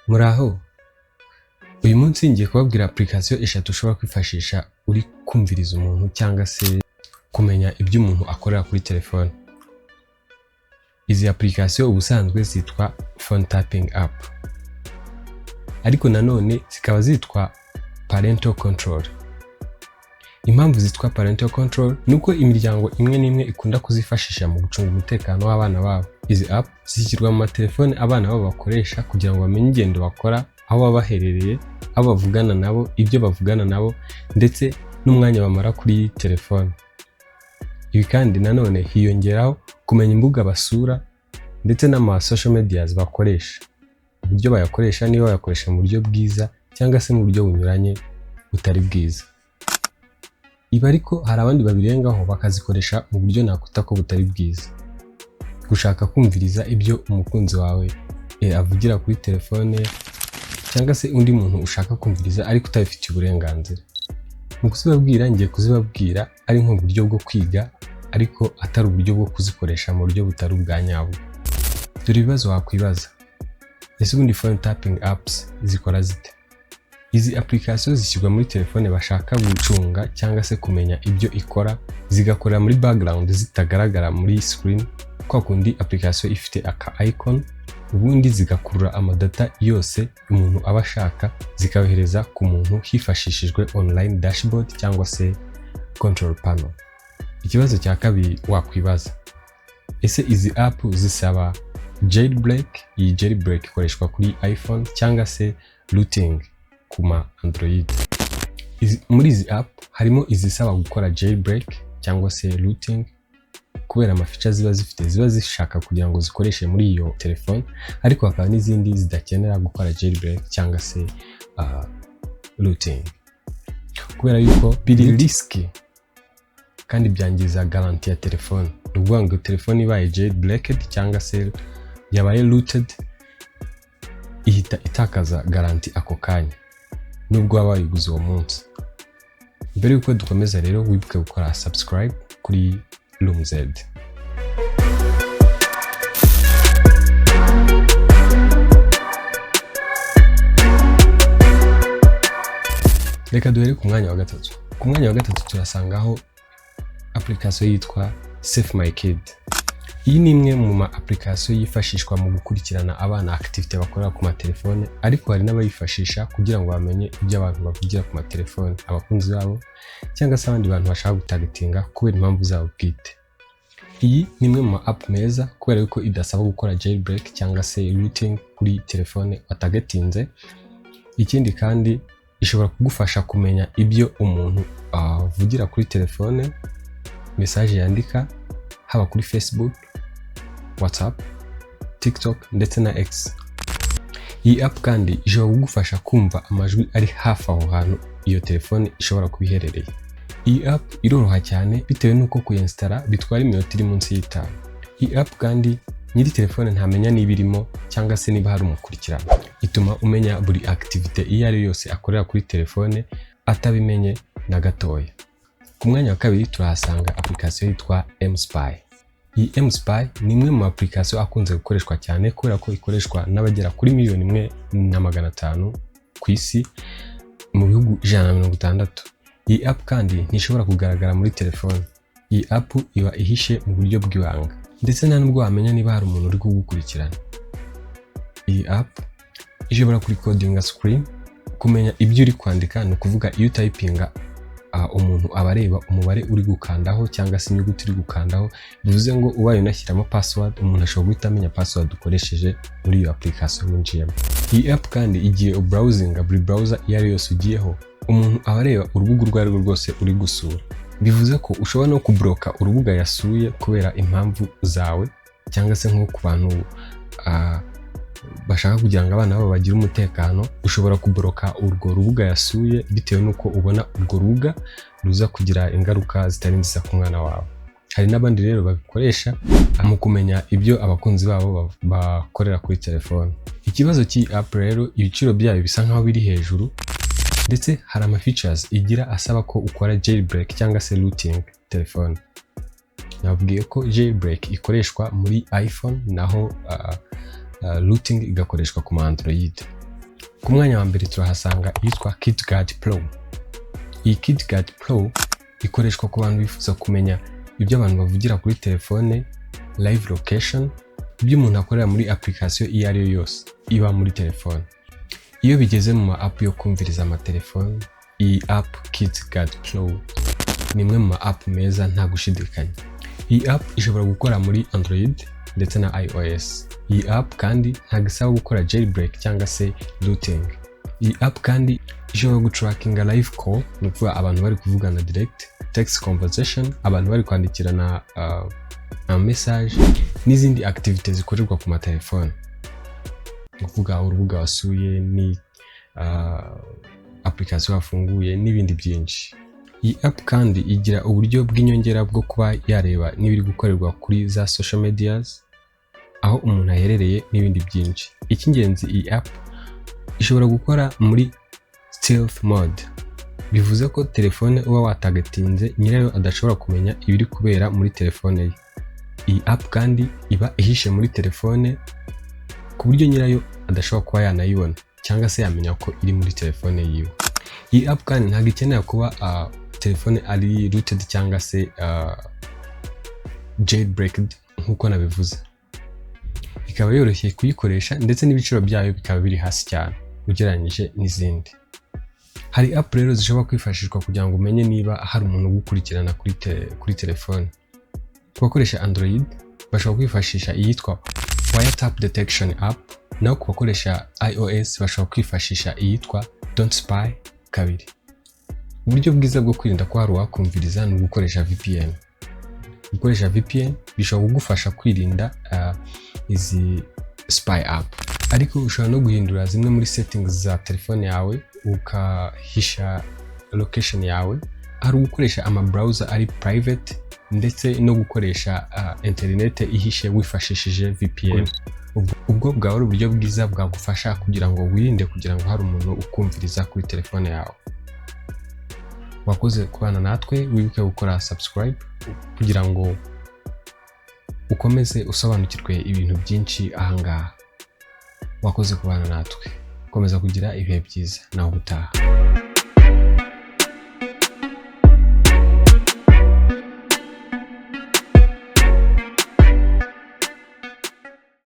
Muraho, uyu munsi ngiye kubabwira application eshatu ushobora kwifashisha uri kumviriza umuntu cyangwa se kumenya ibyo umuntu akorera kuri telefone. Izi application ubusanzwe zitwa phone tapping app, ariko nanone zikaba zitwa parental control. Impamvu zitwa parental control nuko imiryango imwe n'imwe ikunda kuzifashisha mu gucunga umutekano w'abana babo. Izi app zishyirwa mu matelefone abana babo bakoresha kugira ngo bamenye ingendo bakora, aho baba baherereye, aho bavugana nabo, ibyo bavugana nabo, ndetse n'umwanya bamara kuri telefone. Ibi kandi nanone hiyongeraho kumenya imbuga basura ndetse n'ama social medias bakoresha, uburyo bayakoresha, niba bayakoresha mu buryo bwiza cyangwa se mu buryo bunyuranye butari bwiza. Ibi ariko hari abandi babirengaho bakazikoresha mu buryo nakwita ko butari bwiza. Gushaka kumviriza ibyo umukunzi wawe avugira kuri telefone cyangwa se undi muntu ushaka kumviriza ariko utabifitiye uburenganzira. Mu kuzibabwira ngiye kuzibabwira ari nko buryo bwo kwiga ariko atari uburyo bwo kuzikoresha mu buryo butari ubwa nyabwo. Dore ibibazo wakwibaza: ese ubundi phone tapping apps zikora zite? Izi application zishyirwa muri telefone bashaka gucunga cyangwa se kumenya ibyo ikora, zigakorera muri background zitagaragara muri screen, kwa kundi application ifite aka icon, ubundi zigakurura amadata yose umuntu aba ashaka zikayohereza ku muntu hifashishijwe online dashboard cyangwa se control panel. Ikibazo cya kabiri wakwibaza: ese izi app zisaba jailbreak? Iyi jailbreak ikoreshwa kuri iPhone cyangwa se rooting kuma Android. Muri izi app harimo izisaba gukora jailbreak cyangwa se rooting kubera amafeatures ziba zishaka kugira ngo zikoreshe muri iyo telefone, ariko hakaba n'izindi zidakenera gukora jailbreak cyangwa se rooting kubera yuko biri risky kandi byangiza garanti ya telefone. Ni ukuvuga ngo telefone ibaye jailbreaked cyangwa se yabaye rooted ihita itakaza garanti ako kanya nubwo waba wayiguze uwo munsi. Mbere yuko dukomeza rero, wibuke gukora subscribe kuri Room Z. Reka duhere ku mwanya wa gatatu. Ku mwanya wa gatatu turasangaho application yitwa Save My Kid. Iyi ni imwe mu ma application yifashishwa mu gukurikirana abana activity bakorera ku matelefone, ariko hari n'abayifashisha kugira ngo bamenye ibyo abantu bavugira ku matelefone, abakunzi babo cyangwa se abandi bantu bashaka gutagetinga kubera impamvu zabo bwite. Iyi ni imwe mu ma app meza kubera yuko idasaba gukora jailbreak cyangwa se rooting kuri telefone watagetinze. Ikindi kandi ishobora kugufasha kumenya ibyo umuntu avugira kuri telefone, message yandika, haba kuri Facebook, WhatsApp, TikTok ndetse na X. Iyi app kandi ishobora kugufasha kumva amajwi ari hafi aho hantu iyo telefone ishobora kubiherereye. Iyi app iroroha cyane bitewe nuko kuyinstalla bitwara iminota iri munsi y'itanu. Iyi app kandi nyiri telefone ntamenya niba irimo cyangwa se niba hari umukurikirana. Ituma umenya buri activity iyo ari yose akorera kuri telefone atabimenye na gatoya. Ku mwanya wa kabiri turahasanga application yitwa mSpy. Iyi mSpy ni imwe mu application akunze gukoreshwa cyane kubera ko ikoreshwa n'abagera kuri 1,500,000 ku isi mu bihugu 160. Iyi app kandi ntishobora kugaragara muri telefone. Iyi app iba ihishe mu buryo bw'ibanga ndetse nta nubwo wamenya niba hari umuntu uri kugukurikirana. Iyi app ishobora kurikodinga screen, kumenya ibyo uri kwandika, ni ukuvuga iyo typinga umuntu aba areba umubare uri gukandaho cyangwa se inyuguti uri gukandaho, bivuze ngo ubaye unashyiramo password umuntu ashobora guhita amenya password ukoresheje muri iyo application winjiyemo. Iyi app kandi igiye browsing buri browser iyo ari yose ugiyeho, umuntu aba areba urubuga urwo ari rwo rwose uri gusura. Bivuze ko ushobora no kubloka urubuga yasuye kubera impamvu zawe, cyangwa se nko ku bantu bashaka kugira ngo abana babo bagire umutekano, ushobora kubloka urwo rubuga yasuye bitewe nuko ubona urwo rubuga ruza kugira ingaruka zitari nziza ku mwana wawe. Hari n'abandi rero babikoresha mu kumenya ibyo abakunzi babo bakorera kuri telefone. Ikibazo cy'iyi app rero, ibiciro byayo bisa nkaho biri hejuru ndetse hari ama features igira asaba ko ukora jailbreak cyangwa se rooting telefone. Nabwiye ko jailbreak ikoreshwa muri iPhone naho rooting igakoreshwa ku Android. Ku mwanya wa mbere turahasanga iyitwa KitGuard Pro. Iyi KitGuard Pro ikoreshwa ku bantu bifuza kumenya ibyo abantu bavugira kuri telefone, live location, ibyo umuntu akorera muri application iyo ari yo yose iba muri telefone. Iyo bigeze mu ma app yo kumviriza amatelefone, iyi app KitGuard Pro ni imwe mu ma app meza nta gushidikanya. Iyi app ishobora gukora muri Android ndetse na iOS. Iyi app kandi ntabwo isaba gukora jailbreak cyangwa se rooting. Iyi app kandi ishobora gutrackinga live call, ni ukuvuga abantu bari kuvugana direct, text conversation, abantu bari kwandikirana message n'izindi activities zikorerwa ku matelefone. Ni ukuvuga urubuga wasuye, ni application wafunguye n'ibindi byinshi. Iyi app kandi igira uburyo bw'inyongera bwo kuba yareba n'ibiri gukorerwa kuri za social medias, aho umuntu aherereye n'ibindi byinshi. Icy'ingenzi, iyi app ishobora gukora muri stealth mode. Bivuze ko telefone uba watagatinze nyirayo adashobora kumenya ibiri kubera muri telefone ye. Iyi app kandi iba ihishe muri telefone ku buryo nyirayo adashobora kuba yanayibona cyangwa se yamenya ko iri muri telefone yiwe. Iyi app kandi ntabwo ikenera kuba telefone ari rooted cyangwa se jailbreaked nk'uko nabivuze. Ikaba yoroshye kuyikoresha ndetse n'ibiciro byayo bikaba biri hasi cyane ugereranyije n'izindi. Hari app rero zishobora kwifashishwa kugira ngo umenye niba hari umuntu ugukurikirana kuri telefone. Ku bakoresha Android bashobora kwifashisha iyitwa Wiretap Detection app, naho ku bakoresha iOS bashobora kwifashisha iyitwa Don't Spy 2. Uburyo bwiza bwo kwirinda ko hari uwakumviriza ni ugukoresha VPN. Gukoresha VPN bishobora kugufasha kwirinda izi spy app. Ariko ushobora no guhindura zimwe muri settings za telefone yawe ukahisha location yawe. Hari gukoresha ama browser ari private ndetse no gukoresha internet ihishe wifashishije VPN. Ubwo bwawe ari uburyo bwiza bwagufasha kugira ngo wirinde kugira ngo hari umuntu ukumviriza kuri telefone yawe. Wakoze kubana natwe, wibuke gukora subscribe kugira ngo ukomeze usobanukirwe ibintu byinshi ahangaha. Wakoze kubana natwe, komeza kugira ibihe byiza naho ubutaha.